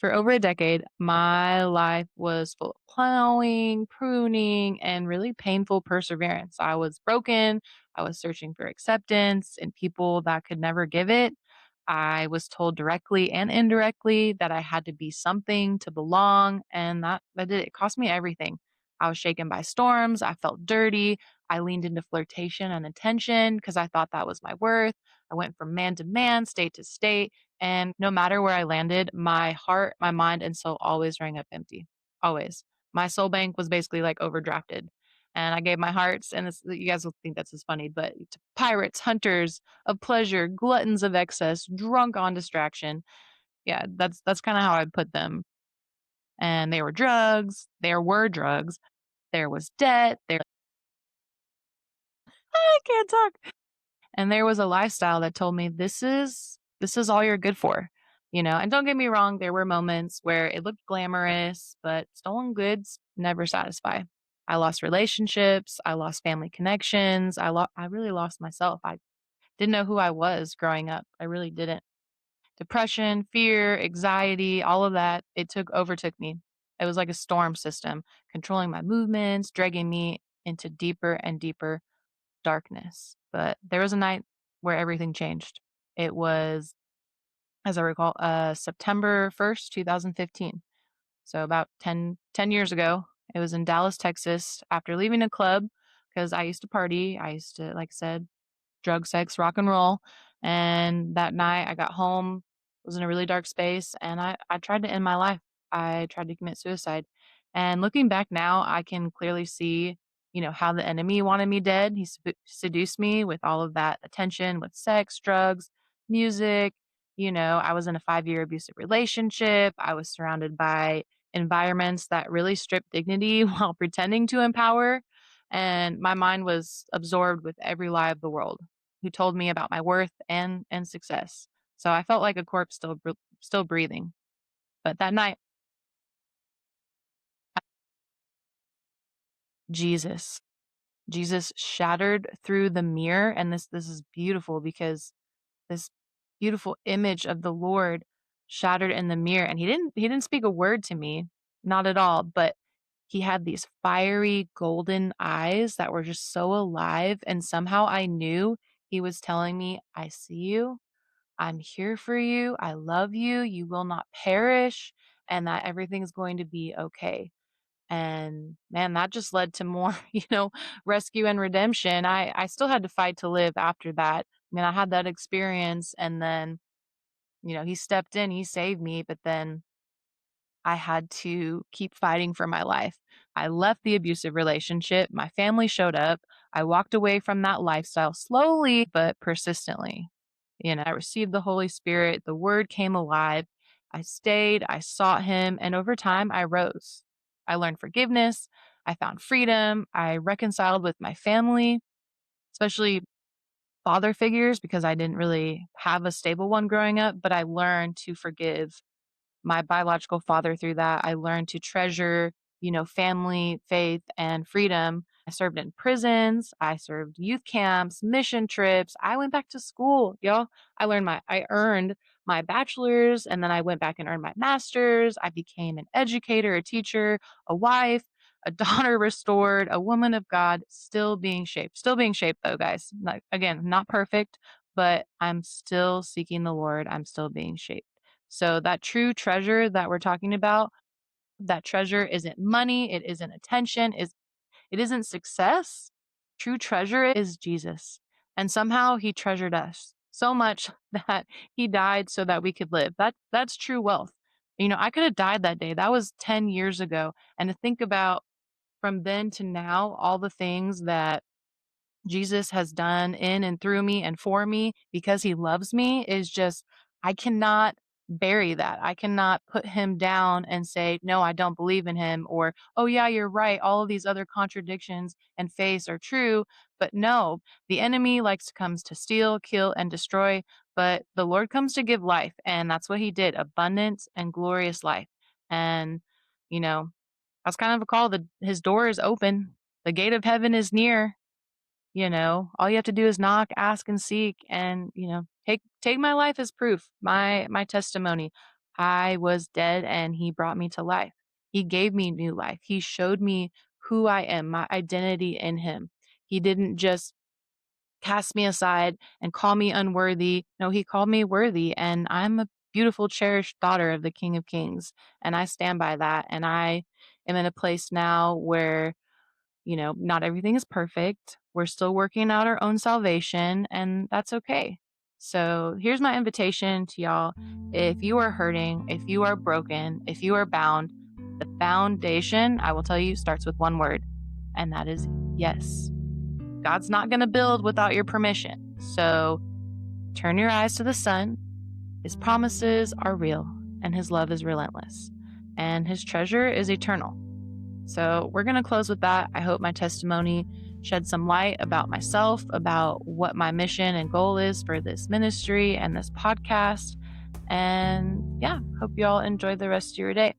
For over a decade, my life was full of plowing, pruning, and really painful perseverance. I was broken. I was searching for acceptance in people that could never give it. I was told directly and indirectly that I had to be something to belong, and that did it cost me everything. I was shaken by storms. I felt dirty. I leaned into flirtation and attention because I thought that was my worth. I went from man to man, state to state, and no matter where I landed, my heart, my mind, and soul always rang up empty. Always. My soul bank was basically like overdrafted. And I gave my hearts, and you guys will think that's just funny, but to pirates, hunters of pleasure, gluttons of excess, drunk on distraction. Yeah, that's kind of how I put them. And they were drugs. There were drugs. There was debt. There I can't talk. And there was a lifestyle that told me this is all you're good for, And don't get me wrong, there were moments where it looked glamorous, but stolen goods never satisfy. I lost relationships, I lost family connections, I really lost myself. I didn't know who I was growing up. I really didn't. Depression, fear, anxiety, all of that, it took overtook me. It was like a storm system, controlling my movements, dragging me into deeper and deeper darkness. But there was a night where everything changed. It was, as I recall, September 1st, 2015. So about ten years ago. It was in Dallas, Texas, after leaving a club because I used to party. I used to, like I said, drug, sex, rock and roll. And that night I got home, was in a really dark space, and I tried to end my life. I tried to commit suicide. And looking back now, I can clearly see, how the enemy wanted me dead. He seduced me with all of that attention, with sex, drugs, music. I was in a 5-year abusive relationship. I was surrounded by environments that really stripped dignity while pretending to empower. And my mind was absorbed with every lie of the world who told me about my worth and success. So I felt like a corpse still breathing. But that night, Jesus, Jesus shattered through the mirror, and this is beautiful because this beautiful image of the Lord shattered in the mirror, and he didn't speak a word to me, not at all, but he had these fiery golden eyes that were just so alive, and somehow I knew he was telling me, "I see you. I'm here for you. I love you. You will not perish, and that everything's going to be okay." And man, that just led to more, rescue and redemption. I still had to fight to live after that. I mean, I had that experience, and then, he stepped in, he saved me, but then I had to keep fighting for my life. I left the abusive relationship. My family showed up. I walked away from that lifestyle slowly but persistently. I received the Holy Spirit. The word came alive. I stayed, I sought him, and over time I rose. I learned forgiveness. I found freedom. I reconciled with my family, especially father figures, because I didn't really have a stable one growing up, but I learned to forgive my biological father through that. I learned to treasure, family, faith, and freedom. I served in prisons. I served youth camps, mission trips. I went back to school, y'all. I earned my bachelor's, and then I went back and earned my master's. I became an educator, a teacher, a wife, a daughter restored, a woman of God, still being shaped though, guys. Again, not perfect, but I'm still seeking the Lord. I'm still being shaped. So that true treasure that we're talking about, that treasure isn't money, it isn't attention, it isn't success. True treasure is Jesus. And somehow he treasured us so much that he died so that we could live. That's true wealth. I could have died that day. That was 10 years ago. And to think about from then to now, all the things that Jesus has done in and through me and for me because he loves me is just, I cannot bury that. I cannot put him down and say, no, I don't believe in him, or, oh, yeah, you're right. All of these other contradictions and faiths are true. But no, the enemy likes to comes to steal, kill, and destroy. But the Lord comes to give life. And that's what he did, abundance and glorious life. And, that's kind of a call that his door is open. The gate of heaven is near. All you have to do is knock, ask, and seek, and take my life as proof, my testimony, I was dead and he brought me to life. He gave me new life. He showed me who I am, my identity in him. He didn't just cast me aside and call me unworthy. No, he called me worthy, and I'm a beautiful, cherished daughter of the King of Kings. And I stand by that. And I am in a place now where, not everything is perfect. We're still working out our own salvation, and that's okay. So here's my invitation to y'all. If you are hurting, if you are broken, if you are bound, the foundation, I will tell you, starts with one word, and that is yes. God's not going to build without your permission. So turn your eyes to the Son. His promises are real, and his love is relentless, and his treasure is eternal. So we're going to close with that. I hope my testimony shed some light about myself, about what my mission and goal is for this ministry and this podcast. And yeah, hope you all enjoy the rest of your day.